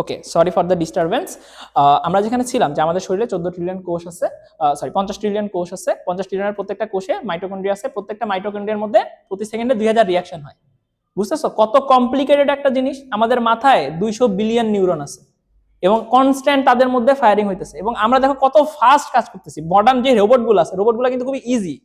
Okay, sorry for the disturbance. আমরা যেখানে ছিলাম যে আমাদের শরীরে 14 ট্রিলিয়ন কোষ আছে, 50 ট্রিলিয়ন কোষ আছে, 50 ট্রিলিয়নের প্রত্যেকটা কোষে মাইটোকন্ড্রিয়া আছে, প্রত্যেকটা মাইটোকন্ড্রিয়ার মধ্যে প্রতি সেকেন্ডে 2000 রিয়াকশন হয়। বুঝতেছো কত কমপ্লিকেটেড একটা জিনিস? আমাদের মাথায় 200 বিলিয়ন নিউরন আছে এবং কনস্ট্যান্ট তাদের মধ্যে ফায়ারিং হইতেছে, এবং আমরা দেখো কত ফাস্ট কাজ করতেছি। মডার্ন যে রোবটগুলো আছে, রোবটগুলো কিন্তু খুবই ইজি,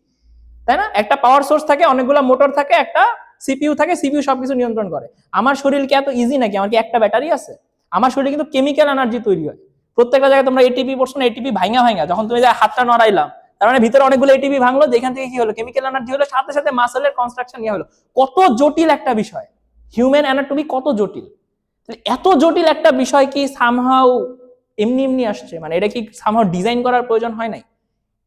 তাই না? একটা পাওয়ার সোর্স থাকে, অনেকগুলো মোটর থাকে, একটা সিপিইউ থাকে, সিপিইউ সবকিছু নিয়ন্ত্রণ করে। আমার শরীর কি এত ইজি নাকি? আমার কি একটা ব্যাটারি আছে? আমার শরীরে কিন্তু কেমিক্যাল এনার্জি তৈরি হয় প্রত্যেকটা জায়গায়। তোমরা এটিপি পড়ছো না? এটিপি ভাঙা ভাঙা যখন তুমি হাতটা নড়াইলাম, তার মানে ভিতরে অনেকগুলো এটিপি ভাঙলো, যেখান থেকে কি হলো? কেমিক্যাল এনার্জি হলো, সাথে সাথে মাসেলের কনস্ট্রাকশন ইয়ে হলো। কত জটিল একটা বিষয় হিউম্যান অ্যানাটমি, কত জটিল! এত জটিল একটা বিষয় কি সামহাউ এমনি এমনি আসছে? মানে এটা কি সামহাউ ডিজাইন করার প্রয়োজন হয় নাই?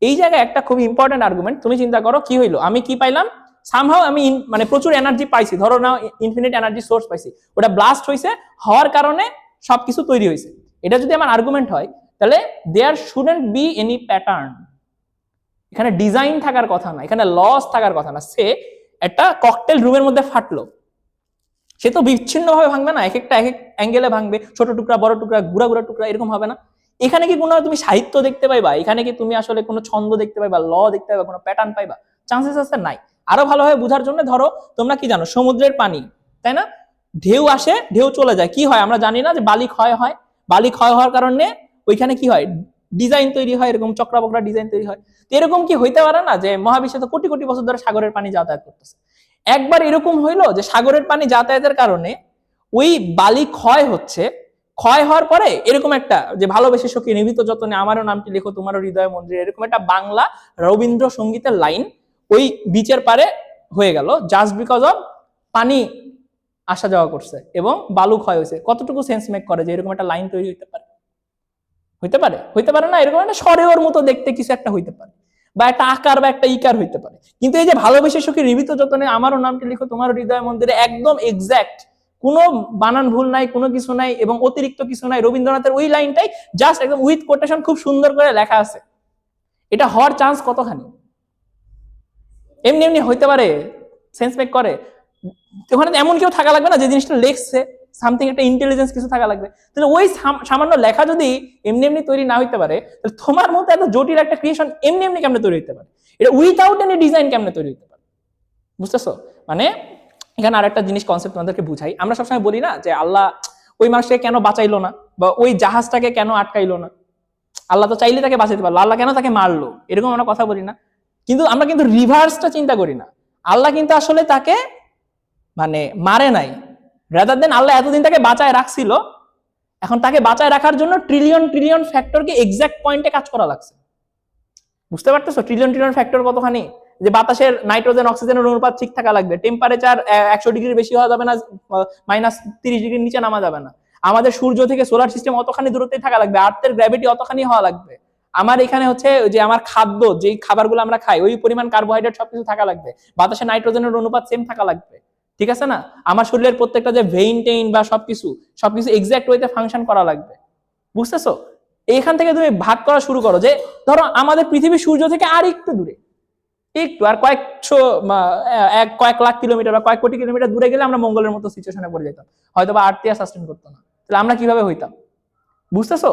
এই জায়গায় একটা খুব ইম্পর্টেন্ট আর্গুমেন্ট। তুমি চিন্তা করো কি হইলো, আমি কি পাইলাম? সামহাউ আমি মানে প্রচুর এনার্জি পাইছি, ধরো না ইনফিনিট এনার্জি সোর্স পাইছি, ওটা ব্লাস্ট হয়েছে, হওয়ার কারণে সবকিছু তৈরি হয়েছে। এটা যদি আমার আর্গুমেন্ট হয়, তাহলে দেয়ার শুডন্ট বি এনি প্যাটার্ন। এখানে ডিজাইন থাকার কথা না, এখানে লস থাকার কথা না। সে একটা ককটেল রুমের মধ্যে ফাটলো, সে তো বিচ্ছিন্নভাবে ভাঙবে না, এক একটা এক এক অ্যাঙ্গেলে ভাঙবে, ছোট টুকরা, বড় টুকরা, গুড়া গুড়া টুকরা, এরকম হবে না। এখানে কি কোনো তুমি সাহিত্য দেখতে পাইবা? এখানে কি তুমি আসলে কোনো ছন্দ দেখতে পাইবা, ল দেখতে পাইবা, কোনো প্যাটার্ন পাইবা? চান্সেস আছে নাই। আরো ভালোভাবে বোঝার জন্য ধরো, তোমরা কি জানো সমুদ্রের পানি, তাই না? ঢেউ আসে, ঢেউ চলে যায়, কি হয় আমরা জানি না? যে বালি ক্ষয় হয়, বালি ক্ষয় হওয়ার কারণে ওইখানে কি হয়? ডিজাইন তৈরি হয়, এরকম চক্রাবকরা ডিজাইন তৈরি হয়। তো এরকম কি হইতে পারে না যে মহাবিশ্বে তো কোটি কোটি বছর ধরে সাগরের পানি যাতায়াত করতেছে, একবার এরকম হইলো যে সাগরের পানি যাতায়াতের কারণে ওই বালি ক্ষয় হচ্ছে, ক্ষয় হওয়ার পরে এরকম একটা যে ভালোবেসে সখী নিভৃত যতনে আমারও নামটি লেখো তোমারও হৃদয় মন্দিরে, এরকম একটা বাংলা রবীন্দ্র সঙ্গীতের লাইন ওই বিচের পারে হয়ে গেল, জাস্ট বিকজ অফ পানি আসা যাওয়া করছে এবং বালু ক্ষয় হয়েছে। কতটুকু সেন্স মেক করে যে এরকম একটা লাইন তৈরি হইতে পারে? হইতে পারে? হইতে পারে না? এরকম একটা সরেওর মতো দেখতে কিছু একটা হইতে পারে, বা একটা আকার বা একটা ইকার হইতে পারে। কিন্তু এই যে ভালোবেসে সখী নিভৃত যতনে আমারও নামটি লিখো তোমার হৃদয় মন্দিরে, একদম এক্সাক্ট, কোনো বানান ভুল নাই, কোনো কিছু নাই এবং অতিরিক্ত কিছু নাই। রবীন্দ্রনাথের ওই লাইনটাই জাস্ট একদম উইথ কোটেশন খুব সুন্দর করে লেখা আছে। এটা হওয়ার চান্স কতখানি? এমনি এমনি হইতে পারে? সেন্স মেক করে? ওখানে এমন কেউ থাকা লাগবে না যে জিনিসটা লেখছে, সামথিং একটা ইন্টেলিজেন্স কিছু থাকা লাগবে। তাহলে ওই সামান্য লেখা যদি এমনি এমনি তৈরি না হইতে পারে, তাহলে তোমার মতো এত জটিল একটা ক্রিয়েশন এমনি এমনি কেমনে তৈরি হইতে পারে? এটা উইথাউট এনি ডিজাইন কেমনে তৈরি হইতে পারে? বুঝতেছো? মানে এখানে আরেকটা জিনিস কনসেপ্ট তোমাদেরকে বুঝাই। আমরা সবসময় বলি না যে আল্লাহ ওই মানুষটাকে কেন বাঁচাইলো না, বা ওই জাহাজটাকে কেন আটকাইলো না? আল্লাহ তো চাইলে তাকে বাঁচাইতে পারলো, আল্লাহ কেন তাকে মারলো? এরকম আমরা কথা বলি না? কিন্তু আমরা কিন্তু রিভার্সটা চিন্তা করি না। আল্লাহ কিন্তু আসলে তাকে মানে মারে নাই, রাদার দেন আল্লাহ এতদিন তাকে বাঁচায় রাখছিল, এখন তাকে বাঁচায় রাখার জন্য ট্রিলিয়ন ট্রিলিয়ন ফ্যাক্টরকে এক্সাক্ট পয়েন্টে কাজ করা লাগছে। বুঝতে পারতেছো ট্রিলিয়ন ট্রিলিয়ন ফ্যাক্টর কতখানি? যে বাতাসের নাইট্রোজেন অক্সিজেনের অনুপাত ঠিক থাকা লাগবে, টেম্পারেচার 100 ডিগ্রির বেশি হওয়া যাবে না, -30 ডিগ্রির নিচে নামা যাবে না। আমাদের সূর্য থেকে সোলার সিস্টেম অতখানি দূরত্বে থাকা লাগবে, আর্থের গ্র্যাভিটি অতখানি হওয়া লাগবে। আমার এখানে হচ্ছে যে আমার খাদ্য, যেই খাবারগুলো আমরা খাই, ওই পরিমাণ কার্বোহাইড্রেট সবকিছু থাকা লাগবে, বাতাসে নাইট্রোজেনের অনুপাত সেম থাকা লাগবে, ঠিক আছে না? আমার শরীরের প্রত্যেকটা যে ভেইন টেইন বা সবকিছু এক্সাক্ট ওয়েতে ফাংশন করা লাগবে। বুঝতেছো? এইখান থেকে তুমি ভাগ করা শুরু করো যে ধরো আমাদের পৃথিবী সূর্য থেকে আর একটু দূরে, একটু আর কয়েক লাখ কিলোমিটার বা কয়েক কোটি কিলোমিটার দূরে গেলে আমরা মঙ্গলের মতো সিচুয়েশনে পড়ে যেতাম, হয়তো বা আর্থ সাস্টেন করতো না। তাহলে আমরা কিভাবে হইতাম? বুঝতেছো?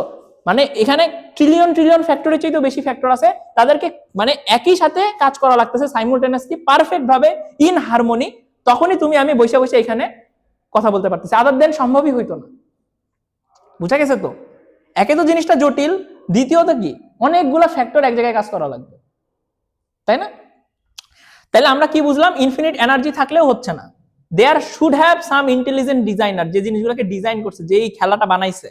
মানে এখানে ট্রিলিয়ন ট্রিলিয়ন ফ্যাক্টরের চেয়ে বেশি ফ্যাক্টর আছে, তাদেরকে মানে একই সাথে কাজ করা লাগতেছে সাইমultaneously, পারফেক্ট ভাবে, ইন হারমোনি। তখনই তুমি আমি বসে বসে এখানে কথা বলতে পারতেছি, আদার দেন সম্ভবই হইতো না। বুঝা গেছে তো? একে তো জিনিসটা জটিল, দ্বিতীয়ত কি অনেকগুলা ফ্যাক্টর এক জায়গায় কাজ করা লাগবে, তাই না? তাহলে আমরা কি বুঝলাম? ইনফিনিট এনার্জি থাকলেও হচ্ছে না, there should have some intelligent designer, যে জিনিসগুলোকে ডিজাইন করছে, যে এই খেলাটা বানাইছে,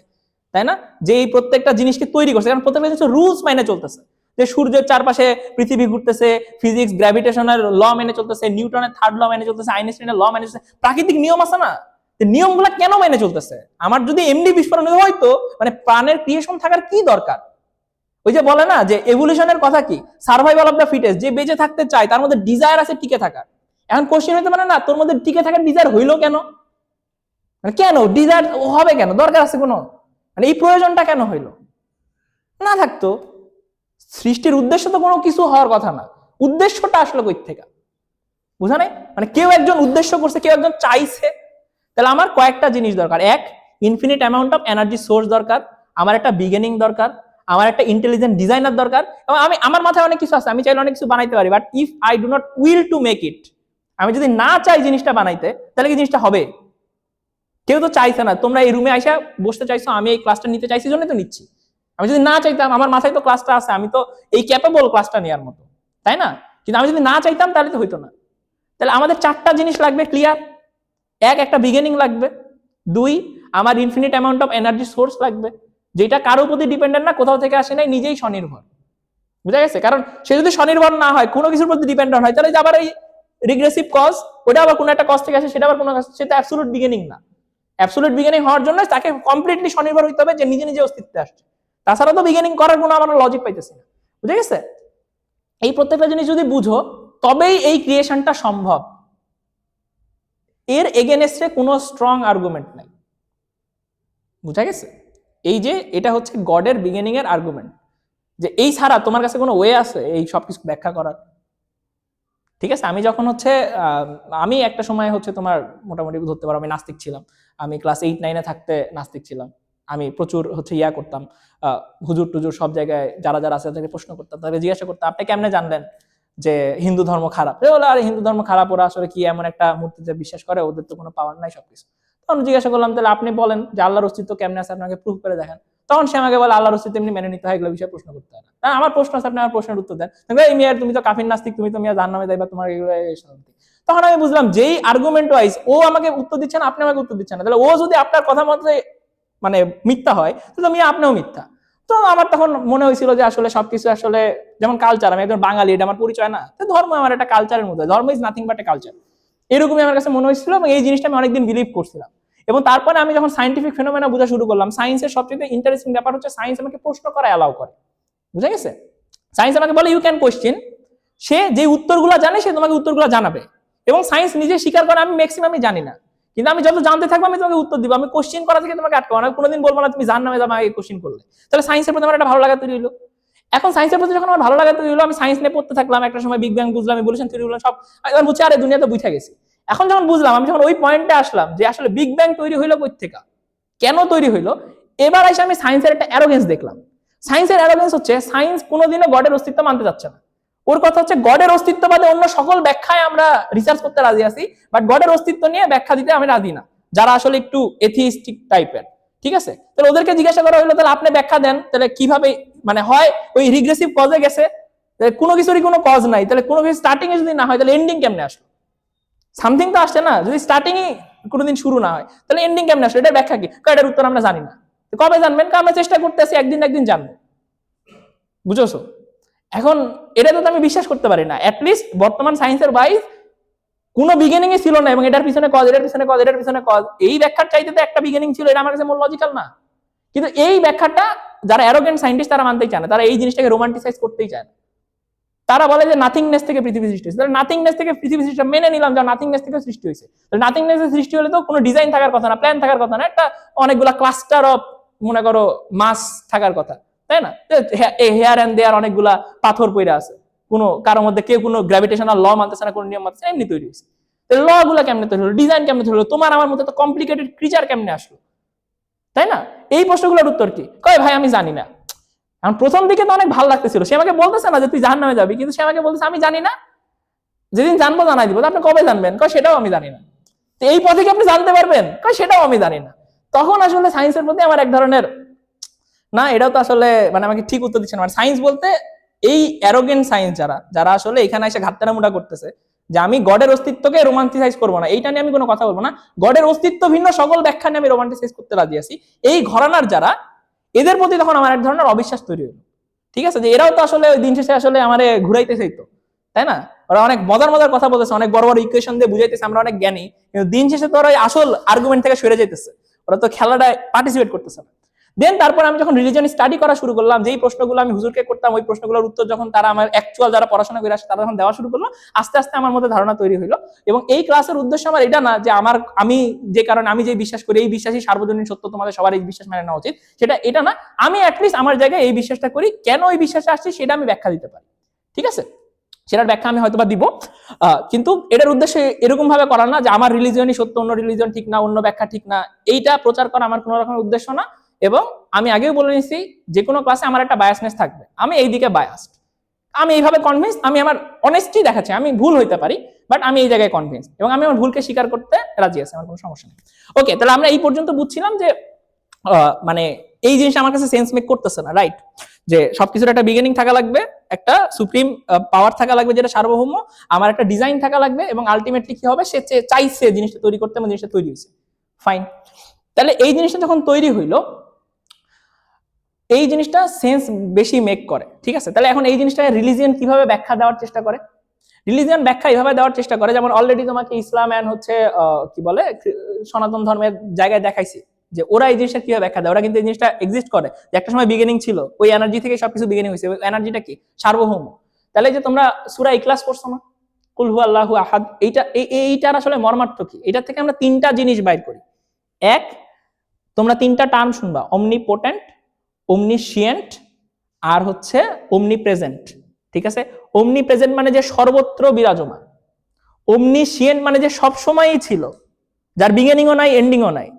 তাই না? যে এই প্রত্যেকটা জিনিসকে তৈরি করছে, কারণ প্রত্যেকটা জিনিস রুলস মাইনে চলতেছে, যে সূর্যের চারপাশে পৃথিবী ঘুরতেছে, ফিজিক্স গ্র্যাভিটেশনের ল মেনে চলতেছে, নিউটনের থার্ড ল মেনে চলতেছে, আইনস্টাইনের ল মেনে চলতেছে, প্রাকৃতিক নিয়ম আছে না? নিয়মগুলো কেন মেনে চলতেছে? আমার যদি এমনি বিস্ফোরণ হয়তো মানে প্রাণের ক্রিয়েশন থাকার কি দরকার? ওই যে বলে না যে এভলিউশনের কথা কি, সার্ভাইভাল অফ দ্য ফিটেস্ট, যে বেঁচে থাকতে চায় তার মধ্যে ডিজায়ার আছে টিকে থাকার। এখন কোশ্চেন হতে পারে না তোর মধ্যে টিকে থাকার ডিজায়ার হইলো কেন? মানে কেন ডিজায়ার হবে? কেন দরকার আছে কোনো? মানে এই প্রয়োজনটা কেন হইলো? না থাকতো। সৃষ্টির উদ্দেশ্য তো কোনো কিছু হওয়ার কথা না, উদ্দেশ্যটা আসলে কই থেকে? বুঝা নাই? মানে কেউ একজন উদ্দেশ্য করছে, কেউ একজন চাইছে। তাহলে আমার কয়েকটা জিনিস দরকার। এক, infinite amount of energy source দরকার, আমার একটা বিগিনিং দরকার, আমার একটা ইন্টেলিজেন্ট ডিজাইনার দরকার, এবং আমার মাথায় অনেক কিছু আছে, আমি চাইলে অনেক কিছু বানাইতে পারি, but if I do not will to make it, আমি যদি না চাই জিনিসটা বানাইতে, তাহলে কি জিনিসটা হবে? কেউ তো চাইছে না। তোমরা এই রুমে আইসা বসতে চাইছো, আমি এই ক্লাসটা নিতে চাইছি জন্য তো নিচ্ছি। আমি যদি না চাইতাম, আমার মাথায় তো ক্লাসটা আছে, আমি তো এই ক্যাপেবল ক্লাসটা নেওয়ার মতো, তাই না? কিন্তু আমি যদি না চাইতাম তাহলে তো হইতো না। তাহলে আমাদের 4টা জিনিস লাগবে ক্লিয়ার। একটা বিগিনিং লাগবে, 2 আমার infinite amount of energy source লাগবে, যেটা কারো প্রতি ডিপেন্ডেন্ট না, কোথাও থেকে আসে নাই, নিজেই স্বনির্ভর। বুঝা গেছে? কারণ সে যদি স্বনির্ভর না হয়, কোনো কিছুর প্রতি ডিপেন্ডেন্ট হয়, তাহলে আবার এই রিগ্রেসিভ কজ, ওটা আবার কোনো একটা কজ থেকে আসে, সেটা আবার কোনো সেটা অ্যাবসলিউট বিগিনিং না। অ্যাবসলিউট বিগিনিং হওয়ার জন্য তাকে কমপ্লিটলি স্বনির্ভর হইতে হবে, যে নিজে নিজে অস্তিত্বে আসছে। তাছাড়া তো বিগিনিং করার কোনো আমার লজিক পাইতেছি না। বুঝে গেছে? এই প্রত্যেকটা জিনিস যদি বুঝো, তবেই এই ক্রিয়েশনটা সম্ভব। এর এগেনস্টে কোনো স্ট্রং আর্গুমেন্ট নাই। বুঝা গেছে? এই যে এটা হচ্ছে গডের বিগিনিং এর আর্গুমেন্ট, যে এই ছাড়া তোমার কাছে কোনো ওয়ে আছে এই সবকিছু ব্যাখ্যা করার? ঠিক আছে? আমি যখন হচ্ছে আমি একটা সময় হচ্ছে তোমার মোটামুটি ধরতে পারো আমি নাস্তিক ছিলাম। আমি ক্লাস 8-9 থাকতে নাস্তিক ছিলাম। আমি প্রচুর হচ্ছে করতাম, হুজুর টুজুর সব জায়গায় যারা যারা আছে তাদেরকে প্রশ্ন করতাম, তাদেরকে জিজ্ঞাসা করতাম, আপনি কেমনে জানলেন যে হিন্দু ধর্ম খারাপ? বলে, আরে হিন্দু ধর্ম খারাপ, ওরা আসলে কি এমন একটা মূর্তিতে বিশ্বাস করে, ওদের তো কোনো পাওয়ার নাই, সবকিছু। তখন জিজ্ঞাসা করলাম, তাহলে আপনি বলেন যে আল্লাহর অস্তিত্ব কেমনে আছে, আপনাকে প্রুফ করে দেখেন। তখন সে আমাকে বলে, আল্লাহর অস্তিত্ব এমনি মেনে নিতে হয়, এগুলো বিষয়ে প্রশ্ন করতে হয় না। আমার প্রশ্ন আছে, আপনি আমার প্রশ্নের উত্তর দেন। এই মিয়া, তুমি তো কাফির নাস্তিক, তুমি তো মিয়া জাহান্নামে যাইবা, তোমার এগুলো। তখন আমি বুঝলাম, যেই আর্গুমেন্ট ওয়াইজ ও আমাকে উত্তর দিচ্ছে না, আপনি আমাকে উত্তর দিচ্ছেন না, তাহলে ও যদি আপনার কথা মতে মানে মিথ্যা হয়, তাহলে মিয়া আপনিও মিথ্যা। তো আমার তখন মনে হয়েছিল যে আসলে সবকিছু আসলে যেমন কালচার, আমি একজন বাঙালি, এটা আমার পরিচয় না, তো ধর্ম আমার একটা কালচারের মধ্যে, ধর্ম is nothing but a culture, এরকমই আমার কাছে মনে হয়েছিল, এবং এই জিনিসটা আমি অনেকদিন বিলিভ করছিলাম। এবং তারপরে আমি যখন সাইন্টিফিক ফেনোমেনা বোঝা শুরু করলাম, সায়েন্সের সবচেয়ে ইন্টারেস্টিং ব্যাপার হচ্ছে সায়েন্স আমাকে প্রশ্ন করা অ্যালাউ করে। বুঝা গেছে? সায়েন্স আমাকে বলে ইউ ক্যান কোয়েশ্চেন, সে যে উত্তরগুলো জানে সে তোমাকে উত্তরগুলো জানাবে, এবং সায়েন্স নিজে স্বীকার করে আমি ম্যাক্সিমামই জানি না, কিন্তু আমি যত জানতে থাকবো আমি তোমাকে উত্তর দিব, আমি কোশ্চেন করা থেকে তোমাকে আটকাবো না, কোনোদিন বলবো না তুমি জাহান্নামে যাবে আমাকে কোশ্চেন করলে। তাহলে সায়েন্সের প্রতি আমার একটা ভালো লাগা তৈরি হলো। এখন সায়েন্সের প্রতি যখন আমার ভালো লাগা তৈরি হলো, আমি সায়েন্স নিয়ে পড়তে থাকলাম, একটা সময় বিগ ব্যাং বুঝলাম, ইভলিউশন থিওরি বুঝলাম, সব আমি বুঝছি, আরে দুনিয়াতে বুঝে গেছি। এখন যখন বুঝলাম, আমি যখন ওই পয়েন্টে আসলাম যে আসলে বিগ ব্যাং তৈরি হইলো কই থেকে, কেন তৈরি হইলো, এবার এসে আমি সায়েন্সের একটা অ্যারোগেন্স দেখলাম। সায়েন্সের অ্যারোগেন্স হচ্ছে সায়েন্স কোনোদিনও গডের অস্তিত্ব মানতে যাচ্ছে না। ওর কথা হচ্ছে গডের অস্তিত্ববাদে অন্য সকল ব্যাখ্যায় আমরা রিসার্চ করতে রাজি আছি, বাট গডের অস্তিত্ব নিয়ে ব্যাখ্যা দিতে আমি রাজি না, যারা আসলে একটু এথিস্টিক টাইপের। ঠিক আছে? তাহলে ওদেরকে জিজ্ঞাসা করা হলো, তাহলে আপনি ব্যাখ্যা দেন, তাহলে কিভাবে মানে হয় ওই রিগ্রেসিভ কজে গেছে, কোনো কিছুরই কোনো কজ নাই, তাহলে কোনো কিছু স্টার্টিং এ যদি না হয়, তাহলে এন্ডিং কেমনে আসলো? সামথিং তো আসছে না, যদি স্টার্টিং এ কোনোদিন শুরু না হয়, তাহলে এন্ডিং কেমনে আসলো? এটার ব্যাখ্যা কি? এটার উত্তর আমরা জানি না। কবে জানবেন? আমরা চেষ্টা করতেছি, একদিন একদিন জানবো। বুঝছো? এখন এটা তো আমি বিশ্বাস করতে পারি না, অ্যাটলিস্ট বর্তমান সায়েন্সের বাইরে কোনো বিগিনিং এ ছিল না, এবং এটার পিছনে কজ, এটার পিছনে কজ, এটার পিছনে কজ, এই ব্যাখ্যার চাইতে তো একটা বিগিনিং ছিল, এটা আমার কাছে মোর লজিক্যাল না। কিন্তু এই ব্যাখ্যাটা যারা অ্যারোগেন্ট সায়েন্টিস্ট তারা মানতেই চায় না, তারা এই জিনিসটাকে রোমান্টিসাইজ করতেই চায় না। তারা বলে যে নাথিংনেস থেকে পৃথিবী সৃষ্টি হয়েছে, তাহলে নাথিংনেস থেকে পৃথিবী সৃষ্টি মেনে নিলাম, যে নাথিংনেস থেকে সৃষ্টি হয়েছে, তাহলে নাথিংনেস এর সৃষ্টি হলে তো কোনো ডিজাইন থাকার কথা না, প্ল্যান থাকার কথা না, একটা অনেকগুলা ক্লাস্টার অফ মনে করো মাস থাকার কথা, তাই না? হেয়ার এন্ড দেয়ার অনেকগুলা পাথর পড়ে আছে, কোনো কারোর মধ্যে কেউ কোনো গ্র্যাভিটেশনাল ল মানতেছে না, কোনো নিয়ম মানতেছে, এমনি তৈরি হয়েছে। ল গুলা কেমনে তৈরি হলো, ডিজাইন কেমনে তৈরি হলো, তোমার আমার মধ্যে তো কমপ্লিকেটেড ক্রিচার কেমনে আসলো, তাই না? এই প্রশ্নগুলোর উত্তর কি? কয় ভাই আমি জানি না। এখন প্রথম দিকে তো অনেক ভালো লাগতেছিল, সে আমাকে বলতেছে না যে তুই জাহান্নামে যাবি, কিন্তু সে আমাকে বলতেছে আমি জানি না, যেদিন জানবো জানাই দিব। আপনি কবে জানবেন? কয় সেটাও আমি জানি না। তো এই পথে কি আপনি জানতে পারবেন? কয় সেটাও আমি জানি না। তখন আসলে সায়েন্সের প্রতি আমার এক ধরনের না, এটাও তো আসলে মানে আমাকে ঠিক উত্তর দিচ্ছে না। মানে সায়েন্স বলতে এই অ্যারোগেন্ট সায়েন্স যারা যারা আসলে এখানে এসে ঘাটতারামুটা করতেছে, যে আমি গডের অস্তিত্বকে রোমান্টিসাইজ করবো না, এইটা নিয়ে আমি কোনো কথা বলবো না, গডের অস্তিত্ব ভিন্ন সকল ব্যাখ্যা নিয়ে আমি রোমান্টিসাইজ করতে রাজি আছি, এই ঘরানার যারা, এদের প্রতি তখন আমার এক ধরনের অবিশ্বাস তৈরি হলো। ঠিক আছে? যে এরাও তো আসলে ওই দিন শেষে আসলে আমারে ঘুরাইতে চাইতো, তাই না? ওরা অনেক মজার মজার কথা বলতেছে, অনেক বড় বড় ইকুয়েশন দিয়ে বুঝাইতেছে, আমরা অনেক জ্ঞানী, কিন্তু দিন শেষে তো ওরা আসল আর্গুমেন্ট থেকে সরে যাইতেছে, ওরা তো খেলাটায় পার্টিসিপেট করতেছে না। দেন তারপর আমি যখন রিলিজিয়ন স্টাডি করা শুরু করলাম, যেই প্রশ্নগুলো আমি হুজুরকে করতাম, ওই প্রশ্নগুলোর উত্তর যখন তারা আমার অ্যাকচুয়াল যারা পড়াশোনা করে আসে তারা যখন দেওয়া শুরু করলো, আস্তে আস্তে আমার মধ্যে ধারণা তৈরি হলো। এবং এই ক্লাসের উদ্দেশ্য আমার এটা না যে আমি যে কারণে আমি যে বিশ্বাস করি এই বিশ্বাসই সার্বজনীন সত্য, তোমাদের সবার এই বিশ্বাস মেনে নেওয়া উচিত, সেটা এটা না। আমি অ্যাটলিস্ট আমার জায়গায় এই বিশ্বাসটা করি, কেন এই বিশ্বাসে আসছি সেটা আমি ব্যাখ্যা দিতে পারি। ঠিক আছে? সেটার ব্যাখ্যা আমি হয়তোবা দিব, কিন্তু এটার উদ্দেশ্য এরকম ভাবে করা না যে আমার রিলিজিয়নই সত্য, অন্য রিলিজিয়ন ঠিক না, অন্য ব্যাখ্যা ঠিক না, এইটা প্রচার করা আমার কোনো রকমের উদ্দেশ্য না। এবং আমি আগেও বলে নিছি, যে কোনো ক্লাসে আমার একটা বায়াসনেস থাকবে, আমি এই দিকে বায়াসড, আমি এইভাবে কনভিন্স, আমি আমার অনেস্টি দেখাচ্ছি, আমি ভুল হইতে পারি বাট আমি এই জায়গায় কনভিন্স, এবং আমি আমার ভুলকে স্বীকার করতে রাজি আছি, আমার কোনো সমস্যা নেই। ওকে, তাহলে আমরা এই পর্যন্ত বুঝছিলাম যে মানে এই জিনিসটা আমার কাছে সেন্স মেক করতেছে না, রাইট? যে সবকিছুর একটা বিগিনিং থাকা লাগবে, একটা সুপ্রিম পাওয়ার থাকা লাগবে যেটা সার্বভৌম, আমার একটা ডিজাইন থাকা লাগবে, এবং আলটিমেটলি কি হবে, সে চাইছে জিনিসটা তৈরি করতে এবং জিনিসটা তৈরি হয়েছে, ফাইন। তাহলে এই জিনিসটা যখন তৈরি হইলো, এই জিনিসটা সেন্স বেশি মেক করে, ঠিক আছে? তাহলে এখন এই জিনিসটা রিলিজিয়ন কিভাবে ব্যাখ্যা দেওয়ার চেষ্টা করে? রিলিজিয়ন ব্যাখ্যা এইভাবে দেওয়ার চেষ্টা করে, যেমন অলরেডি তোমাকে ইসলাম এন্ড হচ্ছে কি বলে সনাতন ধর্মের জায়গায় দেখাইছি যে ওরা এই জিনিসটা কিভাবে ব্যাখ্যা দেয়। ওরা কিন্তু এই জিনিসটা এক্সিস্ট করে যে একটা সময় বিগিনিং ছিল, ওই এনার্জি থেকে সবকিছু বিগিনিং হয়েছে, ওই এনার্জিটা কি, সার্বভৌম। তাহলে যে তোমরা সূরা ইখলাস পড়ছো না, কুল হু আল্লাহু আহাদ, এইটার আসলে মর্মার্থ কি? এটা থেকে আমরা তিনটা জিনিস বাইর করি। এক, তোমরা তিনটা টার্ম শুনবা, অমনিপোটেন্ট, অমনিশিয়েন্ট, আর হচ্ছে অমনিপ্রেজেন্ট, ঠিক আছে? অমনিপ্রেজেন্ট মানে যে সর্বত্র বিরাজমান, অমনিশিয়েন্ট মানে যে সব সময়ই ছিল, যার বিগিনিংও নাই এন্ডিংও নাই,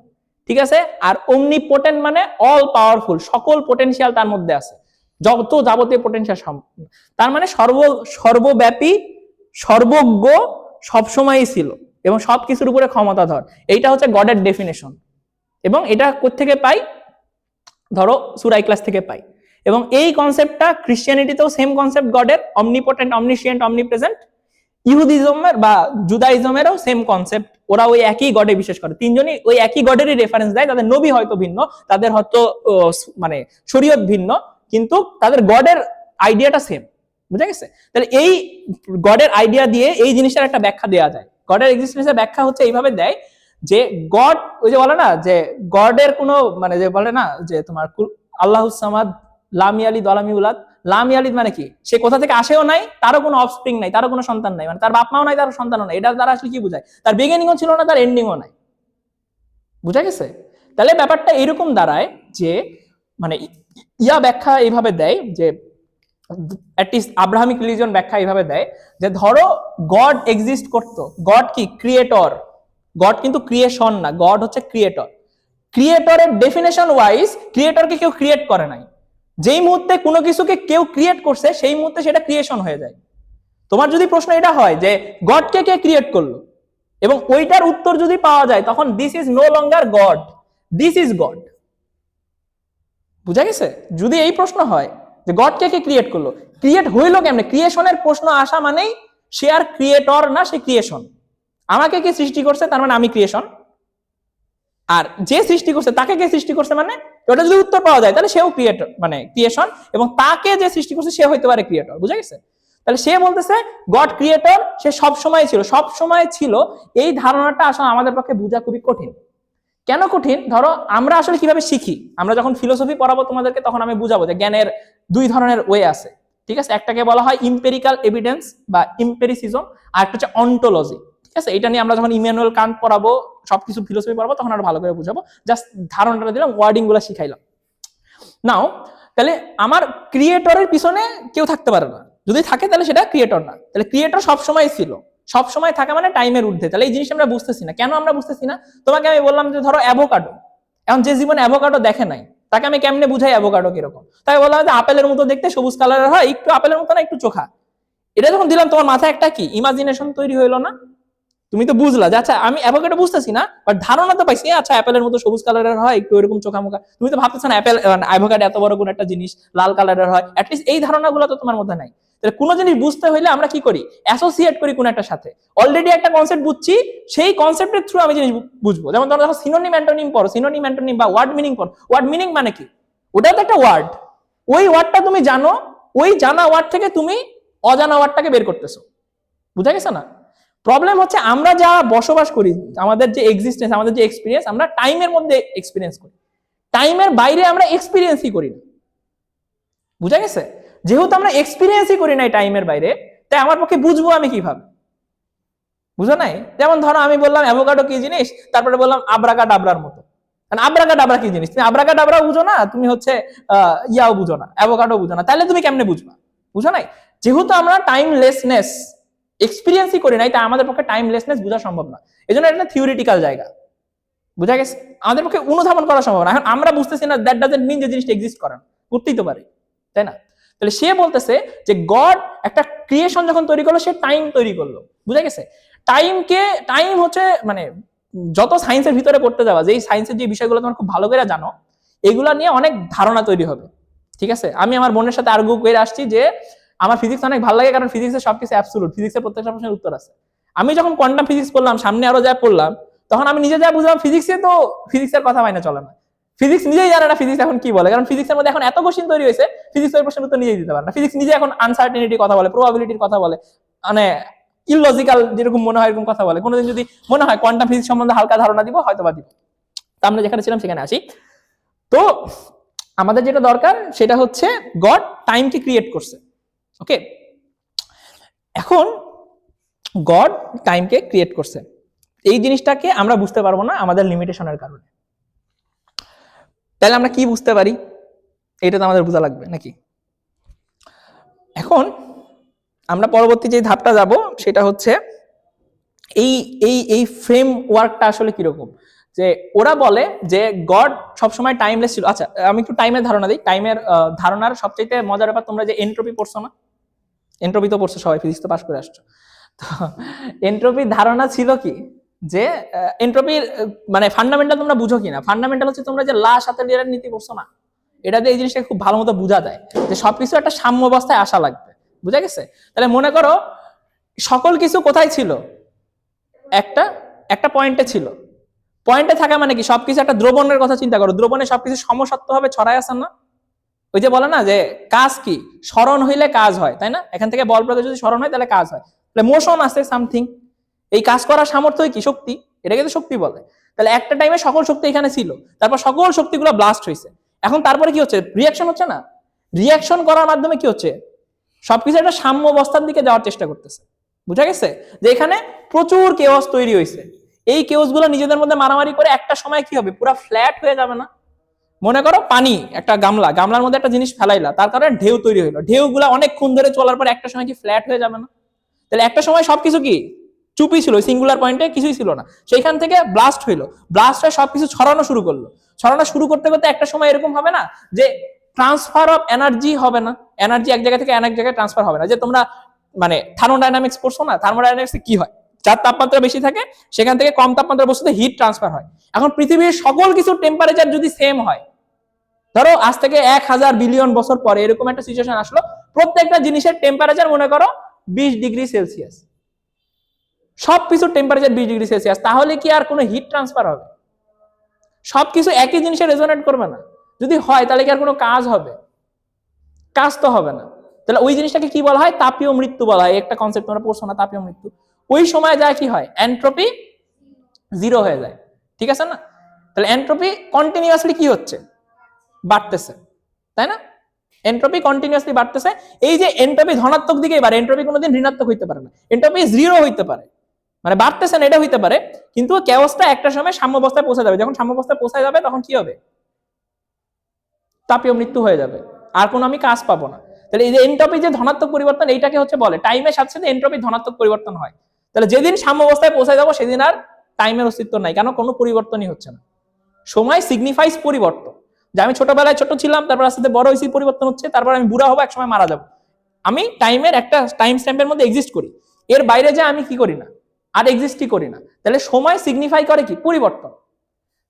ঠিক আছে? আর অমনিপোটেন্ট মানে অল পাওয়ারফুল, সকল পোটেনশিয়াল তার মধ্যে আছে, যত যাবতীয় পোটেনশিয়াল, তার মানে সর্বব্যাপী, সর্বজ্ঞ, সবসময়ই ছিল এবং সবকিছুর উপরে ক্ষমতাধর। এইটা হচ্ছে গডের ডেফিনেশন, এবং এটা কোত্থেকে পাই? ধরো সূরা ইখলাস থেকে পাই। এবং এই কনসেপ্টটা ক্রিশ্চিয়ানিটিতেও সেম কনসেপ্ট গডের, অমনিপোটেন্ট, অমনিশিয়েন্ট, অমনিপ্রেজেন্ট। ইহুদিজমের বা জুদাইজমেরও সেম কনসেপ্ট, ওরা ওই একই গডে বিশ্বাস করে, তিনজনই ওই একই গডেরই রেফারেন্স দেয়, তাদের নবী হয়তো ভিন্ন, তাদের হয়তো মানে শরীয়ত ভিন্ন, কিন্তু তাদের গডের আইডিয়াটা সেম, বুঝা গেছে? তাহলে এই গডের আইডিয়া দিয়ে এই জিনিসটার একটা ব্যাখ্যা দেওয়া যায়। গডের এক্সিস্টেন্সের ব্যাখ্যা হচ্ছে এইভাবে দেয় যে গড, ওই যে বলে না যে গডের কোনো মানে যে বলে না যে তোমার আল্লাহুস সামাদ লাম ইয়ালিদ ওয়া লাম ইউলাদ, লাম ইয়ালিদ মানে কি, সে কোথা থেকে আসেও নাই, তারও কোনো অফস্প্রিং নাই, তারও কোনো সন্তান নাই, মানে তার বাপ মাও নাই, তার সন্তানও নাই। এটা দ্বারা আসলে কি বোঝায়? তার বিগিনিংও ছিল না, তার এন্ডিংও নাই, বুঝা গেছে? তাহলে ব্যাপারটা এরকম দাঁড়ায় যে মানে ইয়া ব্যাখ্যা এইভাবে দেয় যে অ্যাটলিস্ট আব্রাহামিক রিলিজিয়ন ব্যাখ্যা এইভাবে দেয় যে ধরো গড এক্সিস্ট করতো, গড কি ক্রিয়েটর, গড কিন্তু ক্রিয়েশন না, গড হচ্ছে ক্রিয়েটর। ক্রিয়েটরের ডেফিনেশন ওয়াইজ ক্রিয়েটরকে কেউ ক্রিয়েট করে নাই, যেই মুহূর্তে কোনো কিছুকে কেউ ক্রিয়েট করছে সেই মুহূর্তে সেটা ক্রিয়েশন হয়ে যায়। তোমার যদি প্রশ্ন এটা হয় যে গডকে কে ক্রিয়েট করলো, এবং ওইটার উত্তর যদি পাওয়া যায়, তখন this is no longer God, this is God, বুঝা গেছে? যদি এই প্রশ্ন হয় যে গডকে কে ক্রিয়েট করলো, ক্রিয়েট হইলো কেমনে, ক্রিয়েশনের প্রশ্ন আসা মানেই সে আর ক্রিয়েটর না, সে ক্রিয়েশন। আমাকে কে সৃষ্টি করছে, তার মানে আমি ক্রিয়েশন, আর যে সৃষ্টি করছে তাকে কে সৃষ্টি করছে, মানে ওটা যদি উত্তর পাওয়া যায় তাহলে সেও ক্রিয়েটর, মানে ক্রিয়েশন, এবং তাকে যে সৃষ্টি করছে সে হইতে পারে ক্রিয়েটর, বুঝা গেছে? তাহলে সে বলতেছে গড ক্রিয়েটর, সে সব সময় ছিল, সব সময় ছিল। এই ধারণাটা আসলে আমাদের পক্ষে বোঝা খুবই কঠিন। কেন কঠিন? ধরো আমরা আসলে কিভাবে শিখি, আমরা যখন ফিলোসফি পড়াবো তোমাদেরকে, তখন আমি বুঝাবো যে জ্ঞানের দুই ধরনের ওয়ে আছে, ঠিক আছে? একটাকে বলা হয় ইম্পেরিক্যাল এভিডেন্স বা ইম্পেরিসিজম, আর একটা হচ্ছে অন্টোলজি, ঠিক আছে? এটা নিয়ে আমরা যখন ইমানুয়েল কান্ট পড়াবো, সবকিছু ফিলোসফি পড়াবো, তখন আরো ভালো করে বুঝাবো, জাস্ট ধারণাটা দিলাম, ওয়ার্ডিং গুলো শিখাইলাম। নাও তাহলে আমার ক্রিয়েটরের পিছনে কেউ থাকতে পারে না, যদি থাকে তাহলে সেটা ক্রিয়েটর না। তাহলে ক্রিয়েটর সবসময় ছিল, সবসময় থাকা মানে টাইমের ঊর্ধ্বে। তাহলে এই জিনিসটা আমরা বুঝতেছি না, কেন আমরা বুঝতেছি না? তোমাকে আমি বললাম যে ধরো অ্যাভোকাডো, এখন যে জীবনে অ্যাভোকাডো দেখে নাই তাকে আমি কেমনে বুঝাই অ্যাভোকাডো কিরকম? তাই বললাম যে আপেলের মতো দেখতে, সবুজ কালারের হয়, একটু আপেলের মতো না, একটু চোখা। এটা যখন দিলাম, তোমার মাথায় একটা কি ইমাজিনেশন তৈরি হইলো না? তুমি তো বুঝলা যে আচ্ছা আমি অ্যাভোকাডো বুঝতেছি না, বাট ধারণা তো পাইছি, আচ্ছা অ্যাপেলের মতো সবুজ কালারের হয়, একটু এরকম চোখা মুখা। তুমি তো ভাবতেছ না অ্যাপেল, অ্যাভোকাডো এত বড় কোন একটা জিনিস লাল কালারের হয়, অ্যাটলিস্ট এই ধারণাগুলো তো তোমার মধ্যে নাই। তাহলে কোনো জিনিস বুঝতে হইলে আমরা কি করি? অ্যাসোসিয়েট করি কোন একটা সাথে। অলরেডি একটা কনসেপ্ট বুঝছি, সেই কনসেপ্টের থ্রু আমি জিনিস বুঝবো। যেমন তোমরা যখন সিনোনিম অ্যান্টোনিম পড়ো, সিনোনিম অ্যান্টোনিম বা ওয়ার্ড মিনিং পড়ো, ওয়ার্ড মিনিং মানে কি? ওটা তো একটা ওয়ার্ড, ওই ওয়ার্ডটা তুমি জানো, ওই জানা ওয়ার্ড থেকে তুমি অজানা ওয়ার্ডটাকে বের করতেছো, বুঝা গেছে না? প্রবলেম হচ্ছে আমরা যা বসবাস করি, আমাদের যে এক্সিস্টেন্স, আমাদের যে এক্সপিরিয়েন্স, আমরা টাইমের মধ্যে এক্সপিরিয়েন্স করি, টাইমের বাইরে আমরা এক্সপিরিয়েন্সই করি না, বুঝা গেছে? যেহেতু আমরা এক্সপিরিয়েন্সই করি নাই টাইমের বাইরে, তাই আমার পক্ষে বুঝবো আমি কিভাবে, বুঝা নাই? যেমন ধরো আমি বললাম অ্যাভোকাডো কি জিনিস, তারপরে বললাম আব্রাকা ডাবরার মতো। আব্রাকা ডাবরা কি জিনিস? তুমি আব্রাকা ডাবরা বুঝো না, তুমি হচ্ছে ইয়াও বুঝো না, অ্যাভোকাডো বুঝো না, তাহলে তুমি কেমনে বুঝবা? বুঝো নাই? যেহেতু আমরা টাইমলেসনেস এক্সপিরিয়েন্সই করি নাই, তাই আমাদের পক্ষে টাইমলেসনেস বোঝা সম্ভব না। এই জন্য এটা থিওরিটিক্যাল জায়গা, বুঝা গেছে? আমাদের পক্ষে অনুধাবন করা সম্ভব না। এখন আমরা বুঝতেছি না, দ্যাট ডাজন্ট মিন যে জিনিসটা এক্সিস্ট করে না, করতেই তো পারে, তাই না? তাহলে সে বলতেছে যে গড একটা ক্রিয়েশন যখন তৈরি করলো, সে টাইম তৈরি করলো, বুঝা গেছে? টাইম হচ্ছে মানে যত সায়েন্সের ভিতরে পড়তে যাওয়া, যেই সায়েন্সের যে বিষয়গুলো তোমার খুব ভালো করে জানো, এগুলা নিয়ে অনেক ধারণা তৈরি হবে, ঠিক আছে? আমি আমার বোনের সাথে আর্গু করে আসছি যে আমার ফিজিক্স অনেক ভালো লাগে, কারণ ফিজিক্সের সবকিছু অ্যাবসলিউট, ফিজিক্সের প্রত্যেকটা প্রশ্নের উত্তর আছে। আমি যখন কোয়ান্টাম ফিজিক্স পড়লাম, সামনে আরো যা পড়লাম, তখন আমি নিজে যা বুঝলাম, ফিজিক্সে তো ফিজিক্সের কথা মাইনে চলে না। ফিজিক্স নিজেই জানে না ফিজিক্স এখন কি বলে, কারণ ফিজিক্সের মধ্যে এখন এত কোশ্চেন তৈরি হয়েছে, ফিজিক্সের প্রশ্নের উত্তর নিজেই দিতে পারে না। ফিজিক্স নিজে এখন আনসার্টেনিটির কথা বলে, প্রবাবিলিটির কথা বলে, মানে ইললজিক্যাল যেরকম মনে হয় এরকম কথা বলে। কোনোদিন যদি মনে হয় কোয়ান্টাম ফিজিক্স সম্বন্ধে হালকা ধারণা দিব, হয়তো বা দিব। তা আমরা যেখানে ছিলাম সেখানে আসি। তো আমাদের যেটা দরকার সেটা হচ্ছে গড টাইমকে ক্রিয়েট করছে, ওকে? এখন গড টাইমকে ক্রিয়েট করছে, এই জিনিসটাকে আমরা বুঝতে পারবো না আমাদের লিমিটেশনের কারণে। তাহলে আমরা কি বুঝতে পারি, এটা তো আমাদের বোঝা লাগবে নাকি? এখন আমরা পরবর্তী যে ধাপটা যাব সেটা হচ্ছে এই এই এই ফ্রেম ওয়ার্কটা আসলে কিরকম। যে ওরা বলে যে গড সবসময় টাইমলেস ছিল। আচ্ছা, আমি একটু টাইমের ধারণা দিই। টাইমের ধারণার সবচেয়ে মজার ব্যাপার, তোমরা যে এনট্রপি পড়ছো না? এনট্রপি তো পড়ছো সবাই, ফিজিক্স তো পাস করে আসছো। তো এনট্রপির ধারণা ছিল কি, যে এনট্রপির মানে ফান্ডামেন্টাল তোমরা বুঝো কিনা? ফান্ডামেন্টাল হচ্ছে তোমরা যে লা শাতেলিয়ারের নীতি পড়ছো না, এটাতে এই জিনিসটা খুব ভালো মতো বোঝা যায় যে সবকিছু একটা সাম্য অবস্থায় আসা লাগবে, বুঝা গেছে? তাহলে মনে করো সকল কিছু কোথায় ছিল? একটা একটা পয়েন্টে ছিল। পয়েন্টে থাকা মানে কি? সবকিছু একটা দ্রবণের কথা চিন্তা করো, দ্রবণে সবকিছু সমসত্ব ভাবে ছড়ায় আছে না? ওই যে বলে না যে কাজ কি, স্মরণ হইলে কাজ হয়, তাই না? এখান থেকে বল প্রয়োগ যদি স্মরণ হয় তাহলে কাজ হয়, তাহলে মোশন আছে সামথিং, এই কাজ করার সামর্থ্য কি? শক্তি, এটাকে তো শক্তি বলে। তাহলে একটা টাইমে সকল শক্তি এখানে ছিল, তারপর সকল শক্তিগুলো ব্লাস্ট হয়েছে। এখন তারপরে কি হচ্ছে? রিয়াকশন হচ্ছে না? রিয়াকশন করার মাধ্যমে কি হচ্ছে? সবকিছু একটা সাম্য অবস্থার দিকে যাওয়ার চেষ্টা করতেছে, বুঝা গেছে? যে এখানে প্রচুর কেওস তৈরি হয়েছে, এই কেওস গুলো নিজেদের মধ্যে মারামারি করে একটা সময় কি হবে? পুরো ফ্ল্যাট হয়ে যাবে না? মনে করো পানি, একটা গামলা, গামলার মধ্যে একটা জিনিস ফেলাইলা, তার কারণে ঢেউ তৈরি হলো, ঢেউগুলা অনেকক্ষণ ধরে চলার পর একটা সময় কি ফ্ল্যাট হয়ে যাবে না? তাহলে একটা সময় সবকিছু কি চুপি ছিল, সিঙ্গুলার পয়েন্টে কিছুই ছিল না, সেইখান থেকে ব্লাস্ট হইলো, ব্লাস্ট হয়ে সবকিছু ছড়ানো শুরু করলো। ছড়ানো শুরু করতে করতে একটা সময় এরকম হবে না যে ট্রান্সফার অফ এনার্জি হবে না? এনার্জি এক জায়গা থেকে অনেক জায়গায় ট্রান্সফার হবে না। যে তোমরা মানে থার্মোডাইনামিক্স পড়ছো না? থার্মোডাইনামিক্সে কি হয়? যার তাপমাত্রা বেশি থাকে সেখান থেকে কম তাপমাত্রার বস্তুতে হিট ট্রান্সফার হয়। এখন পৃথিবীর সকল কিছু টেম্পারেচার যদি সেম হয়, ধরো আজ থেকে 1000 বিলিয়ন বছর পরে এরকম একটা সিচুয়েশন আসলো, প্রত্যেকটা জিনিসের টেম্পারেচার মনে করো 20 ডিগ্রি সেলসিয়াস, সবকিছু টেম্পারেচার 20 ডিগ্রি সেলসিয়াস, তাহলে কি আর কোনো হিট ট্রান্সফার হবে? সবকিছু একই জিনিসে রেজোনেট করবে না। যদি হয় তাহলে কি আর কোনো কাজ হবে? কাজ তো হবে না। তাহলে ওই জিনিসটাকে কি বলা হয়? তাপীয় মৃত্যু বলা হয়। একটা কনসেপ্ট তোমরা পড়ছো না, তাপীয় মৃত্যু? ওই সময় যায় কি হয়? এন্ট্রপি জিরো হয়ে যায়, ঠিক আছে না? তাহলে এন্ট্রপি কন্টিনিউয়াসলি কি হচ্ছে? বাড়তেছে, তাই না? এন্ট্রপি কন্টিনিউয়াসলি বাড়তেছে। এই যে এন্ট্রপি ধনাত্মক দিকে বাড়ে, এন্ট্রপি কোনোদিন ঋণাত্মক হইতে পারে না। এন্ট্রপি জিরো হইতে পারে, মানে বাড়তেছে না এটা হইতে পারে, কিন্তু কেওসটা একটা সময় সাম্য অবস্থায় পৌঁছে যাবে। যখন সাম্য অবস্থায় পৌঁছে যাবে তখন কি হবে? তাপীয় মৃত্যু হয়ে যাবে, আর কোনো আমি কাজ পাবো না। তাহলে এই যে এন্ট্রপি যে ধনাত্মক পরিবর্তন, এইটাকে হচ্ছে বলে টাইমের সাথে সাথে এন্ট্রপি ধনাত্মক পরিবর্তন হয়। তাহলে যেদিন সাম্য অবস্থায় পৌঁছে যাবো সেদিন আর টাইমের অস্তিত্ব নাই, কেন? কোনো পরিবর্তনই হচ্ছে না। সময় সিগনিফাইজ পরিবর্তন। যে আমি ছোটবেলায় ছোট ছিলাম, তারপর আস্তে আস্তে বড় হয়েছি, পরিবর্তন হচ্ছে, তারপর আমি বুড়া হবো, একসময় মারা যাবো। আমি টাইমের একটা টাইম স্ট্যাম্পের মধ্যে এক্সিস্ট করি, এর বাইরে যে আমি কি করি না, আর এক্সিস্টই করি না। তাহলে সময় সিগনিফাই করে কি? পরিবর্তন।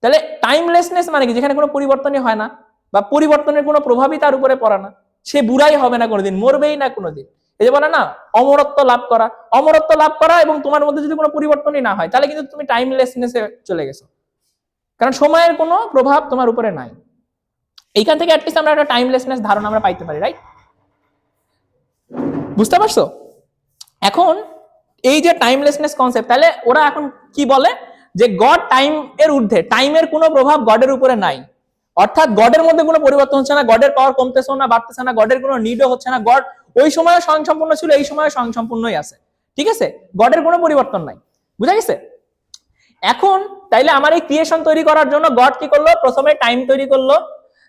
তাহলে টাইমলেসনেস মানে কি? যেখানে কোনো পরিবর্তনই হয় না, বা পরিবর্তনের কোনো প্রভাবই তার উপরে পড়ে না, সে বুড়াই হবে না কোনোদিন, মরবেই না কোনোদিন। এই যে বলে না অমরত্ব লাভ করা, অমরত্ব লাভ করা, এবং তোমার মধ্যে যদি কোনো পরিবর্তনই না হয় তাহলে কিন্তু তুমি টাইমলেসনেসে চলে গেছো, কারণ সময়ের কোনো প্রভাব তোমার উপরে নাই। এইখান থেকে অ্যাটলিস্ট আমরা একটা টাইমলেসনেস ধারণা আমরা পাইতে পারি, রাইট? বুঝতে পারছো? এখন এই যে টাইমলেসনেস কনসেপ্ট, তাহলে ওরা এখন কি বলে? যে গড টাইম এর ঊর্ধ্বে, টাইমের কোনো প্রভাব গডের উপরে নাই, অর্থাৎ গডের মধ্যে কোনো পরিবর্তন হচ্ছে না, গডের পাওয়ার কমতেছে না বাড়তেছে না, গডের কোনো নিডও হচ্ছে না, গড ওই সময় স্বয়ংসম্পূর্ণ ছিল, এই সময় স্বয়ংসম্পূর্ণই আছে, ঠিক আছে? গডের কোনো পরিবর্তন নাই, বুঝা গেছে? এখন তাইলে আমার এই ক্রিয়েশন তৈরি করার জন্য গড কি করলো? প্রথমে টাইম তৈরি করলো,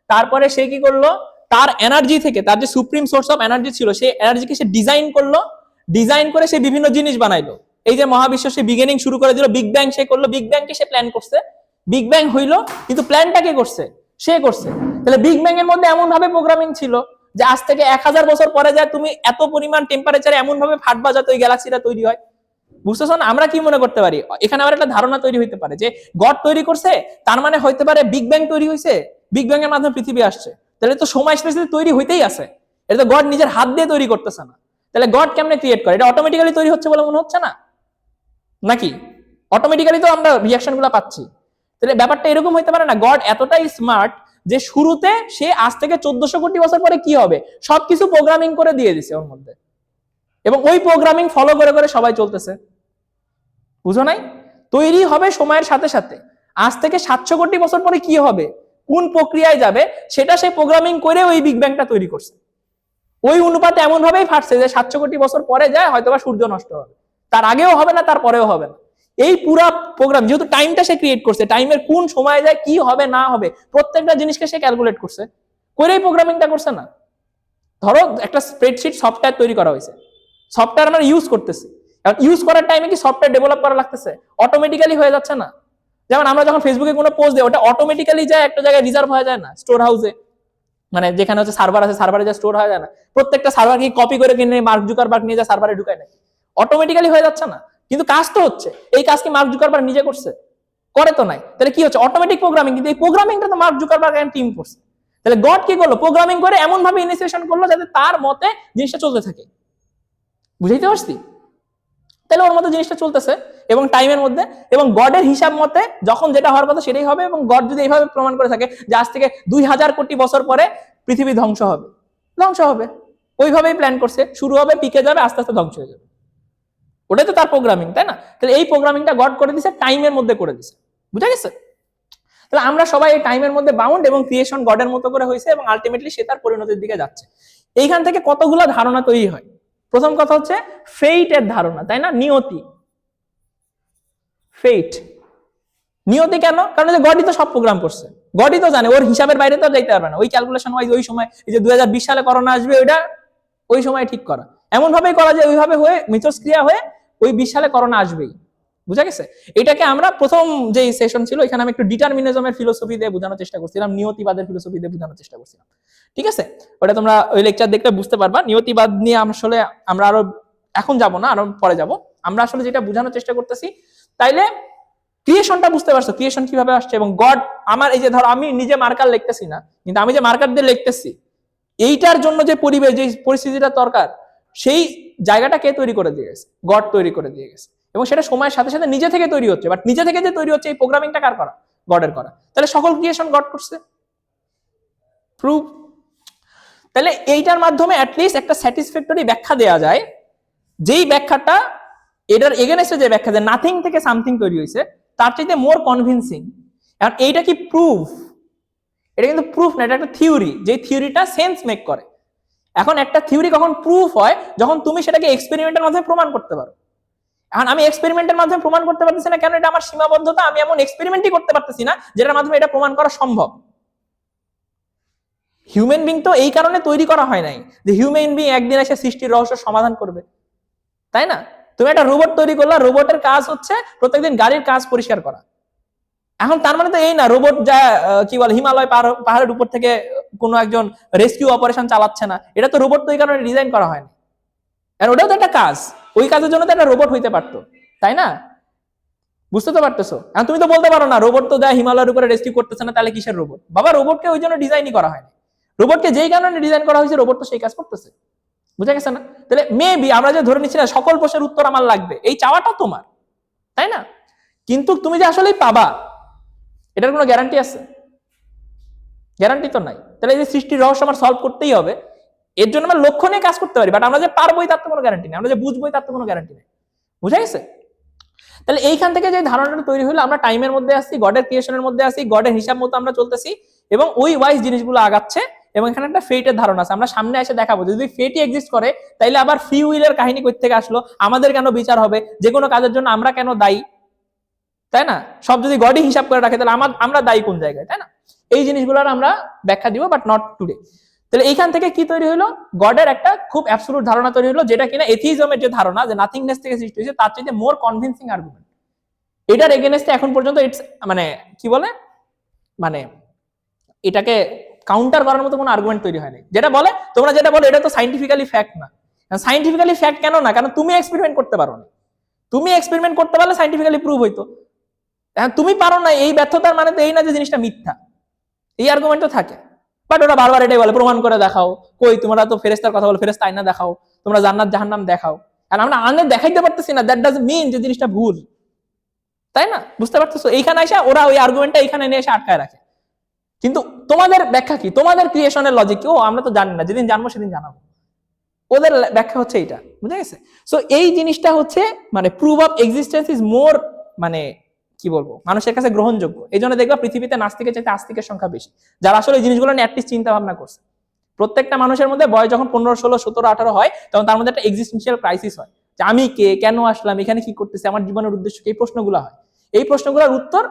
তারপরে সে কি করলো? তার এনার্জি থেকে, তার যে সুপ্রিম সোর্স অফ এনার্জি ছিল সেই এনার্জিকে সে ডিজাইন করলো, ডিজাইন করে সে বিভিন্ন জিনিস বানাইলো। এই যে মহাবিশ্ব সে বিগিনিং শুরু করে দিল, বিগ ব্যাং সে করলো, বিগ ব্যাংকে সে প্ল্যান করছে, বিগ ব্যাং হইলো, কিন্তু প্ল্যানটা কে করছে? সে করছে। তাহলে বিগ ব্যাং এর মধ্যে এমন ভাবে প্রোগ্রামিং ছিল যে আজ থেকে 1000 বছর পরে যায় তুমি এত পরিমাণ টেম্পারেচারে এমন ভাবে ফাটবা যাতে ওই গ্যালাক্সিটা তৈরি হয়। বুঝতেছো না? আমরা কি মনে করতে পারি এখানে আবার একটা ধারণা তৈরি হইতে পারে যে গড তৈরি করছে, তার মানে হইতে পারে বিগ ব্যাং তৈরি হয়েছে, বিগ ব্যাং এর মাধ্যমে পৃথিবী আসছে। তাহলে তো সময় স্পেসে তৈরি হইতেই আছে, এটা তো গড নিজের হাত দিয়ে তৈরি করতেছে না। তাহলে গড কেমনে ক্রিয়েট করে? এটা অটোমেটিক্যালি তৈরি হচ্ছে বলে মনে হচ্ছে না নাকি? অটোমেটিক্যালি তো আমরা রিঅ্যাকশন গুলো পাচ্ছি। তাহলে ব্যাপারটা এরকম হইতে পারে না, গড এতটাই স্মার্ট যে শুরুতে সে আজ থেকে 1400 কোটি বছর পরে কি হবে সবকিছু প্রোগ্রামিং করে দিয়ে দিছে ওর মধ্যে, এবং ওই প্রোগ্রামিং ফলো করে করে সবাই চলতেছে। বুঝো নাই? তৈরি হবে সময়ের সাথে সাথে। আজ থেকে 700 কোটি বছর পরে কি হবে, কোন প্রক্রিয়ায় যাবে, সেটা সে প্রোগ্রামিং করে ওই বিগ ব্যাংটা তৈরি করছে। ওই অনুপাতে এমন ভাবেই ফাটছে যে 700 কোটি বছর পরে যায় হয়তোবা সূর্য নষ্ট হবে, তার আগেও হবে না, তার পরেও হবে না। এই পুরা প্রোগ্রাম, যেহেতু টাইমটা সে ক্রিয়েট করছে, টাইমের কোন সময় যায়, কি হবে না হবে, প্রত্যেকটা জিনিসকে সে ক্যালকুলেট করছে, করেই প্রোগ্রামিংটা করছে না। ধরো একটা স্প্রেডশিট সফটওয়্যার তৈরি করা হয়েছে, সফটওয়্যার আমরা ইউজ করতেছি, ইউজ করার টাইমে কি সফটওয়্যার ডেভেলপ করা লাগতেছে? অটোমেটিক্যালি হয়ে যাচ্ছে না? যেমন আমরা যখন ফেসবুকে কোনো পোস্ট দিই, ওটা অটোমেটিক্যালি যায় একটা জায়গায় রিজার্ভ হয়ে যায় না, স্টোর হাউসে, মানে যেখানে হচ্ছে সার্ভার আছে, সার্ভারে যা স্টোর হয়ে যায় না? প্রত্যেকটা সার্ভার কি কপি করে কিনে মার্ক জুকারবার্গ নিয়ে যা সার্ভারে ঢুকায় নাকি? অটোমেটিক্যালি হয়ে যাচ্ছে না? কিন্তু কাজ তো হচ্ছে। এই কাজ কি মার্ক জুকারবার্গ নিজে করছে? করে তো নাই। তাহলে কি হচ্ছে? Automatic programming. কিন্তু এই প্রোগ্রামিংটা তো মার্ক জুকারবার্গ এন্ড টিম করছে। তাহলে গড কি করলো? প্রোগ্রামিং করে এমন ভাবে ইনিশিয়েশন করলো যাতে তার মতে জিনিসটা চলতে থাকে। বুঝাইতে পারছি? তাহলে ওর মধ্যে জিনিসটা চলতেছে এবং টাইমের মধ্যে, এবং গডের হিসাব মতে যখন যেটা হওয়ার কথা সেটাই হবে। এবং গড যদি এইভাবে প্রমাণ করে থাকে যে আজ থেকে 2000 কোটি বছর পরে পৃথিবী ধ্বংস হবে, ধ্বংস হবে, ওইভাবেই প্ল্যান করছে, শুরু হবে, পিকে যাবে, আস্তে আস্তে ধ্বংস হয়ে যাবে। ওটাই তো তার প্রোগ্রামিং, তাই না? তাহলে এই প্রোগ্রামিংটা গড করে দিছে, টাইমের মধ্যে করে দিছে। বুঝা গেছে? তাহলে আমরা সবাই এই টাইমের মধ্যে বাউন্ড, এবং ক্রিয়েশন গডের মতো করে হয়েছে, এবং আলটিমেটলি সে তার পরিণতির দিকে যাচ্ছে। এইখান থেকে কতগুলো ধারণা তৈরি হয়। প্রথম কথা হচ্ছে ফেইটের ধারণা, তাই না? নিয়তি, ফেইট, নিয়তি কেন? কারণ যে গডই তো সব প্রোগ্রাম করছে, গডই তো জানে, ওর হিসাবের বাইরে তো যাইতে পারবে না। ওই ক্যালকুলেশন ওয়াইজ ওই সময়, এই যে 2020 সালে করোনা আসবে, ওইটা ওই সময় ঠিক করা, এমন ভাবেই করা যায়, ওইভাবে হয়ে মিথস্ক্রিয়া হয়ে ওই 20 সালে করোনা আসবেই। বুঝা গেছে? এটাকে আমরা প্রথম যে সেশন ছিল এখানে আমি একটু ডিটারমিনিজমের ফিলোসফি দিয়ে বোঝানোর চেষ্টা করছিলাম, নিয়তিবাদের ফিলোসফি দিয়ে বোঝানোর চেষ্টা করছিলাম। ঠিক আছে? ওটা তোমরা ওই লেকচার দেখলে বুঝতে পারবা। নিয়তিবাদ নিয়ে আসলে আমরা আরো এখন যাব না, আরো পরে যাব। আমরা আসলে যেটা বোঝানোর চেষ্টা করতেছি, তাইলে ক্রিয়েশনটা বুঝতে পারছো, ক্রিয়েশন কিভাবে আসছে। এবং গড, আমার এই যে ধরো আমি নিজে মার্কার লিখতেছি না, কিন্তু আমি যে মার্কার দিয়ে লিখতেছি, এইটার জন্য যে পরিবেশ, যে পরিস্থিতিটা দরকার, সেই জায়গাটা কে তৈরি করে দিয়ে গেছে? গড তৈরি করে দিয়ে গেছে। এবং সেটা সময়ের সাথে সাথে নিজে থেকে তৈরি হচ্ছে। বাট নিজে থেকে যে তৈরি হচ্ছে, এই প্রোগ্রামিংটা কার করা? গডের করা। তাহলে সকল ক্রিয়েশন গড করছে। প্রুফ। তাহলে এইটার মাধ্যমে অ্যাটলিস্ট একটা স্যাটিসফ্যাক্টরি ব্যাখ্যা দেওয়া যায়, যেই ব্যাখ্যাটা এটার এগেনস্টে যে ব্যাখ্যা, যে নাথিং থেকে সামথিং তৈরি হয়েছে, তার চাইতে মোর কনভিনসিং। এখন এইটা কি প্রুফ? এটা কিন্তু প্রুফ না, এটা একটা থিওরি, যে থিওরিটা সেন্স মেক করে। এখন একটা থিওরি কখন প্রুফ হয়? যখন তুমি সেটাকে এক্সপেরিমেন্টের মাধ্যমে প্রমাণ করতে পারো। এখন আমি এক্সপেরিমেন্টের মাধ্যমে প্রমাণ করতে পারতেছি না কেন? এটা আমার সীমাবদ্ধতা, আমি এমন এক্সপেরিমেন্টই করতে পারতেছি না যেটার মাধ্যমে এটা প্রমাণ করা সম্ভব। হিউম্যান বিং তো এই কারণে তৈরি করা হয় নাই যে হিউম্যান বিং একদিন এসে সৃষ্টির রহস্য সমাধান করবে, তাই না? তুমি একটা রোবট তৈরি করলা, রোবটের কাজ হচ্ছে প্রত্যেকদিন গাড়ির কাজ পরিষ্কার করা। এখন তার মানে তো এই না রোবট যা কি বলে হিমালয় পাহাড়ের উপর থেকে কোনো একজন রেস্কিউ অপারেশন চালাচ্ছে না। এটা তো রোবট তো এই কারণে ডিজাইন করা হয়নি। আর ওটাও তো একটা কাজ, ওই কাজের জন্য তো একটা রোবট হইতে পারতো, তাই না? বুঝতে তো পারতেছো? এখন তুমি তো বলতে পারো না রোবট তো যা হিমালয়ের উপরে রেস্কিউ করতেছে না, তাহলে কিসের রোবট? বাবা, রোবটকে ওই জন্য ডিজাইনই করা হয়নি। রোবটকে যেই কারণে ডিজাইন করা হয়েছে, রোবট তো সেই কাজ করতেছে। বুঝা গেছে না? তাহলে মেবি আমরা যে ধরে নিচ্ছি না সকল প্রশ্নের উত্তর আমার লাগবে, এই চাওয়াটা তোমার, তাই না? কিন্তু তুমি যে আসলেই পাবা, এটার কোনো গ্যারান্টি আছে? গ্যারান্টি তো নাই। তাহলে এই যে সৃষ্টির রহস্য আমার সলভ করতেই হবে, এর জন্য আমরা লক্ষ্য নিয়ে কাজ করতে পারি, বাট আমরা যে পারবোই তার তো কোনো গ্যারান্টি নেই, আমরা যে বুঝবোই তার তো কোনো গ্যারান্টি নেই। বুঝা গেছে? তাহলে এইখান থেকে যে ধারণাটা তৈরি হলো, আমরা টাইমের মধ্যে আসছি, গডের ক্রিয়েশনের মধ্যে আসছি, গডের হিসাব মতো আমরা চলতেছি, এবং ওই ওয়াইজ জিনিসগুলো আগাচ্ছে। এবং এখানে একটা ফেটের ধারণা আছে, আমরা সামনে এসে দেখাবো যদি ফেটই এক্সিস্ট করে, তাইলে আবার ফ্রি উইলের কাহিনী কই থেকে আসলো, আমাদের কেন বিচার হবে, যে কোনো কাজের জন্য আমরা কেন দায়ী, তাই না? সব যদি গডই হিসাব করে রাখে, তাহলে আমরা দায়ী কোন জায়গায়, তাই না? এই জিনিসগুলোর আমরা ব্যাখ্যা দিব, বাট নট টুডে। তাহলে এইখান থেকে কি তৈরি হলো, গডের একটা খুব অ্যাবসলিউট ধারণা তৈরি হলো, যেটা কিনা এথিইজমের যে ধারণা যে নাথিংনেস থেকে সৃষ্টি হয়েছে তার চাইতে মোর কনভিন্সিং আর্গুমেন্ট। এটার এগেনস্টে এখন পর্যন্ত ইটস মানে কি বলে মানে এটাকে কাউন্টার করার মতো কোনো আর্গুমেন্ট তৈরি হয়নি। যেটা বলে তোমরা যেটা বলো এটা তো সাইন্টিফিক্যালি ফ্যাক্ট না। সাইন্টিফিক্যালি ফ্যাক্ট কেন না, কারণ তুমি এক্সপেরিমেন্ট করতে পারো না। তুমি এক্সপেরিমেন্ট করতে পারলে সাইন্টিফিক্যালি প্রুভ হইতো। তুমি পারো না, এই ব্যর্থতার মানে তো এই না যে জিনিসটা মিথ্যা। এই আর্গুমেন্ট তো থাকে, বাট ওরা বারবার এটাই বলে প্রমাণ করে দেখাও। কই তোমরা তো ফেরেশতার কথা বলো, ফেরেশতা আয়না দেখাও, তোমরা জান্নাত জাহান্নাম দেখাও। আর আমরা আনে দেখাইতে পারতেছি না, দ্যাট ডাজন্ট মিন যে জিনিসটা ভুল, তাই না? বুঝতে পারতেছো? এইখানে এসে ওরা ওই আর্গুমেন্টটা এখানে নিয়ে এসে আটকায় রাখে। কিন্তু তোমাদের ব্যাখ্যা কি, তোমাদের ক্রিয়েশনের লজিক কি? ও আমরা তো জানি না, যেদিন জানবো সেদিন জানাবো। ওদের ব্যাখ্যা হচ্ছে এইটা, বুঝে গেছে? সো এই জিনিসটা হচ্ছে মানে proof of existence is more মানে কি বলবো মানুষের কাছে গ্রহণযোগ্য। এই জন্য দেখবা পৃথিবীতে নাস্তিকের চাইতে আস্তিকের সংখ্যা বেশি, যারা আসলে এই জিনিসগুলো নিয়ে অ্যাটলিস্ট চিন্তা ভাবনা করছে। প্রত্যেকটা মানুষের মধ্যে বয়স যখন 15, 16, 17, 18 হয়, তখন তার মধ্যে একটা এক্সিস্টেন্সিয়াল ক্রাইসিস হয় যে আমি কে, কেন আসলাম, এখানে কি করতেছি, আমার জীবনের উদ্দেশ্য কি, এই প্রশ্নগুলো হয়। এই প্রশ্নগুলোর উত্তর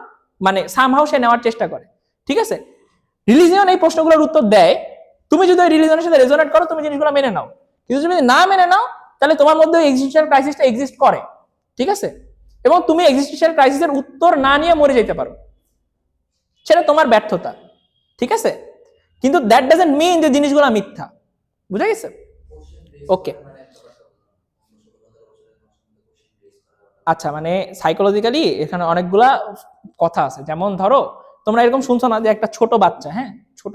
মানে সামহাউ সে নেওয়ার চেষ্টা করে, ঠিক আছে? রিলিজিয়ন এই প্রশ্নগুলোর উত্তর দেয়। তুমি যদি ওই রিলিজনের সাথে রেজোনেট করো, তুমি জিনিসগুলো মেনে নাও। কিন্তু তুমি না মেনে নাও, তাহলে তোমার মধ্যে এক্সিস্টেন্সিয়াল ক্রাইসিসটা এক্সিস্ট করে, ঠিক আছে? এবং তুমি এক্সিস্টেন্সিয়াল ক্রাইসিসের উত্তর না নিয়ে মরে যেতে পারো, সেটা তোমার ব্যর্থতা, ঠিক আছে? কিন্তু দ্যাট ডাজন্ট মিন যে জিনিসগুলো মিথ্যা, বুঝা গেছে? ওকে, আচ্ছা, মানে সাইকোলজিক্যালি এখানে অনেকগুলা কথা আছে। যেমন ধরো তোমরা এরকম শুনছো না যে একটা ছোট বাচ্চা, হ্যাঁ ছোট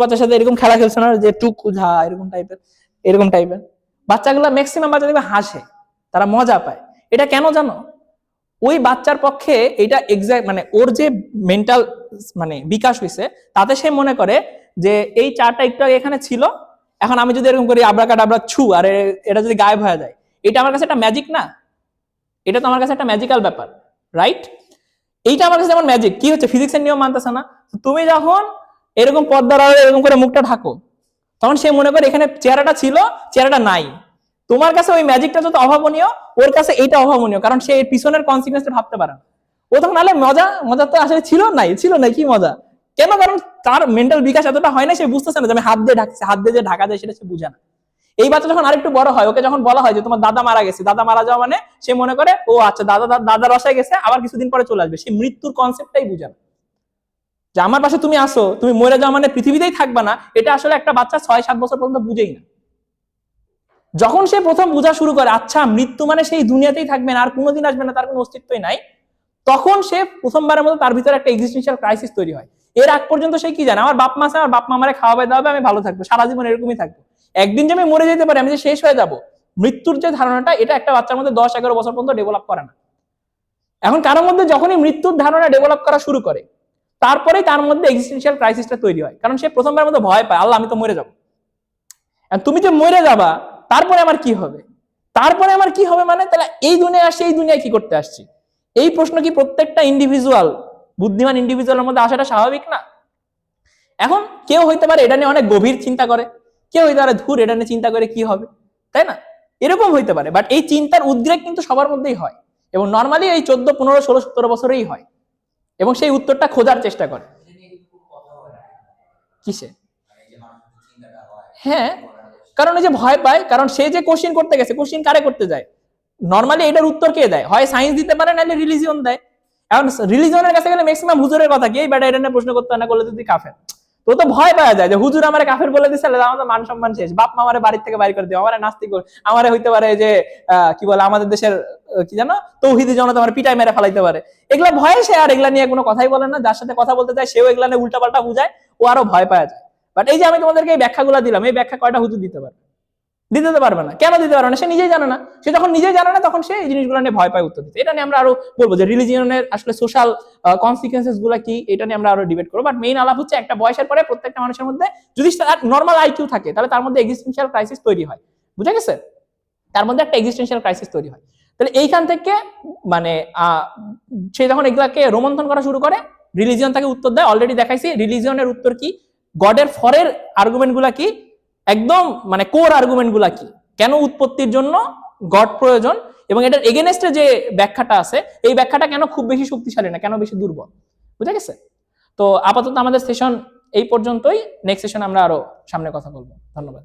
বাচ্চার সাথে এরকম খেলা খেলছো না, যে টুকু ঝা এরকম টাইপের বাচ্চাগুলো ম্যাক্সিমাম বাচ্চা দেখবে হাসে, তারা মজা পায়। এটা কেন জানো? ওই বাচ্চার পক্ষে এটা এক্সাক্ট মানে ওর যে মেন্টাল মানে বিকাশ হয়েছে, তাতে সে মনে করে যে এই চারটা একটু আগে এখানে ছিল, এখন আমি যদি এরকম করি আবরাকাডাবরা ছু আর এটা যদি গায়েব হয়ে যায়, এটা আমার কাছে একটা ম্যাজিক না? এটা তো আমার কাছে একটা ম্যাজিক্যাল ব্যাপার, রাইট? এইটা আমার কাছে যেমন ম্যাজিক, কি হচ্ছে ফিজিক্সের নিয়ম মানতেছে না। তুমি যখন এরকম পর্দার আড়ালে এরকম করে মুখটা ঢাকো, তখন সে মনে করে এখানে চেহারাটা ছিল, চেহারাটা নাই। তোমার কাছে ওই ম্যাজিকটা যত অভাবনীয়, ওর কাছে এইটা অভাবনীয়, কারণ সে এর পিছনের কনসিকুয়েন্সটা ভাবতে পারে না। ও তখন আলে মজা তো আসলে ছিল নাই কি মজা, কেন? কারণ তার মেন্টাল বিকাশ এতটা হয় না, সে বুঝতেছে না যে আমি হাত দিয়ে ঢাকছি, হাত দিয়ে যে ঢাকা যায় সেটা সে বুঝে না। এই বাচ্চা যখন আরেকটু বড় হয়, ওকে যখন বলা হয় যে তোমার দাদা মারা গেছে, দাদা মারা যাওয়া মানে সে মনে করে ও আচ্ছা দাদা রসায় গেছে, আবার কিছুদিন পরে চলে আসবে। সে মৃত্যুর কনসেপ্টটাই বুঝে না, যে আমার পাশে তুমি আসো, তুমি মরে যাওয়া মানে পৃথিবীতেই থাকবা না। এটা আসলে একটা বাচ্চা 6-7 বছর পর্যন্ত বুঝেই না। যখন সে প্রথম বোঝা শুরু করে আচ্ছা মৃত্যু মানে সেই দুনিয়াতেই থাকবে না, আর কোনোদিন আসবে না, তার কোনো অস্তিত্বই নাই, তখন সে প্রথমবারের মতো তার ভিতরে একটা এক্সিস্টেন্সিয়াল ক্রাইসিস তৈরি হয়। এর আগ পর্যন্ত সে কি জানে, আমার বাপ মা আছে, আমার বাপ মা আমারে খাওয়াবে দাওয়াবে, আমি ভালো থাকবো, সারা জীবন এরকমই থাকবো। একদিন যে আমি মরে যেতে পারি, আমি যে শেষ হয়ে যাব, মৃত্যুর যে ধারণাটা, এটা একটা বাচ্চার মধ্যে 10-11 বছর পর্যন্ত ডেভেলপ করে না। এখন কারোর মধ্যে যখনই মৃত্যুর ধারণা ডেভেলপ করা শুরু করে, তারপরেই তার মধ্যে এক্সিস্টেন্সিয়াল ক্রাইসিসটা তৈরি হয়, কারণ সে প্রথমবারের মধ্যে ভয় পায়, আল্লাহ আমি তো মরে যাবো। তুমি যে মরে যাবা, তারপরে আমার কি হবে? তারপরে আমার কি হবে মানে, তাহলে এই দুনিয়া আসছে, এই দুনিয়ায় কি করতে আসছি? এই প্রশ্ন কি প্রত্যেকটা ইন্ডিভিজুয়াল বুদ্ধিমান ইন্ডিভিজুয়ালের মধ্যে আসাটা স্বাভাবিক না? এখন কেউ হইতে পারে এটা নিয়ে অনেক গভীর চিন্তা করে, কেউ হইতে পারে ধুর এটা নিয়ে চিন্তা করে কি হবে, তাই না? এরকম হইতে পারে, বাট এই চিন্তার উদ্রেক কিন্তু সবার মধ্যেই হয়, এবং নর্মালি এই 14, 15, 16, 17 বছরেই হয়, এবং সেই উত্তরটা খোঁজার চেষ্টা করে। কিসে? হ্যাঁ, কারণ ওই যে ভয় পায়, কারণ সে যে কোশ্চিন করতে গেছে, কোশ্চিন কারে করতে যায়? নর্মালি এটার উত্তর কে দেয়? হয় সায়েন্স দিতে পারে, নাহলে রিলিজিয়ন দেয়। এখন রিলিজিয়নের কাছে গেলে ম্যাক্সিমাম হুজুরের কথা কি, এই বেটা এটা নিয়ে প্রশ্ন করতে না করলে তুই কাফের। তো ভয় পাওয়া যায় যে হুজুর আমারে কাফের বলে দিচ্ছে, আমাদের মান সম্মান শেষ, বাপ মা আমারে বাড়ির থেকে বাইর করে দিও, আমারে নাস্তিক বল, আমারে হইতে পারে যে কি বলে আমাদের দেশের কি জানো তৌহিদি জনতা আমার পিটাই মেরে ফেলাইতে পারে। এগুলা ভয়ে সে আর এগুলা নিয়ে কোনো কথাই বলে না, যার সাথে কথা বলতে চায় সেও এগুলা নিয়ে উল্টাপাল্টা বুঝায়, ও আরো ভয় পাওয়া যায়। বাট এই যে আমি তোমাদেরকে এই ব্যাখ্যাগুলো দিলাম, এই ব্যাখ্যা কয়টা হুজুর দিতে পারে? দিতে তো পারবে না। কেন দিতে পারবে না? সে নিজেই জানে না। সে যখন নিজেই জানে না, তখন সে এই জিনিসগুলো নিয়ে ভয় পায় উত্তর দিতে। এটা নিয়ে আমরা আরো বলবো যে রিলিজিয়নের আসলে সোশ্যাল কনসিকুয়েন্সেস গুলা কি, এটা নিয়ে আমরা আরো ডিবেট করবো। বাট মেইন আলাপ হচ্ছে একটা বয়সের পরে প্রত্যেকটা মানুষের মধ্যে যদি তার নর্মাল আইকিউ থাকে, তাহলে তার মধ্যে এক্সিস্টেন্সিয়াল ক্রাইসিস তৈরি হয়, বুঝা গেছে? তার মধ্যে একটা এক্সিস্টেন্সিয়াল ক্রাইসিস তৈরি হয়। তাহলে এইখান থেকে মানে সে যখন এগুলাকে রোমন্থন করা শুরু করে, রিলিজিয়ন তাকে উত্তর দেয়। অলরেডি দেখাইছি রিলিজিয়নের উত্তর কি, গডের ফরের আর্গুমেন্ট গুলা কি, একদম মানে কোর আর্গুমেন্ট গুলা কি, কেন উৎপত্তির জন্য গড প্রয়োজন, এবং এটার এগেনস্টে যে ব্যাখ্যাটা আছে, এই ব্যাখ্যাটা কেন খুব বেশি শক্তিশালী না, কেন বেশি দুর্বল, বুঝা গেছে? তো আপাতত আমাদের সেশন এই পর্যন্তই, নেক্সট সেশনে আমরা আরো সামনে কথা বলবো। ধন্যবাদ।